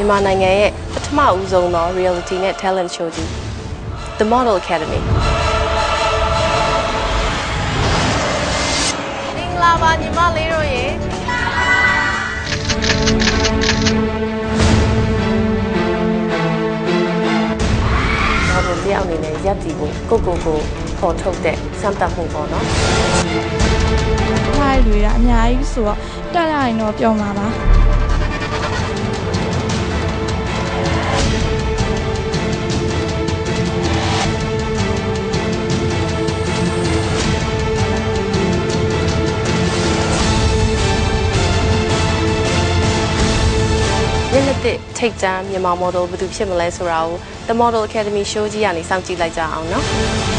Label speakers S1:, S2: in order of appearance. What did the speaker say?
S1: မြန်မာနိုင်ငံရဲ့ပထမဦးဆုံးသော reality နဲ့ talent show ကြီး The Model Academy မင်္ဂလာပါညီမလေးတို့ရေmodel တယောက်အနေနဲ့ရပ်တည်ဖို့ကိုပေါ်ထုတ်တဲ့စမ်းသပ်မှုပေါ့နော်
S2: ထိုင်တွေကအများကြီးဆိုတော့တက်ရရင်တော့ပြောမှာပါ
S1: ထိတ်တန့်မြန်မာ model ဘယ်သူဖြစ်မလဲဆိုတာကို The Model Academy show ကြီးကနေစောင့်ကြည့်လိုက်ကြအောင်နော်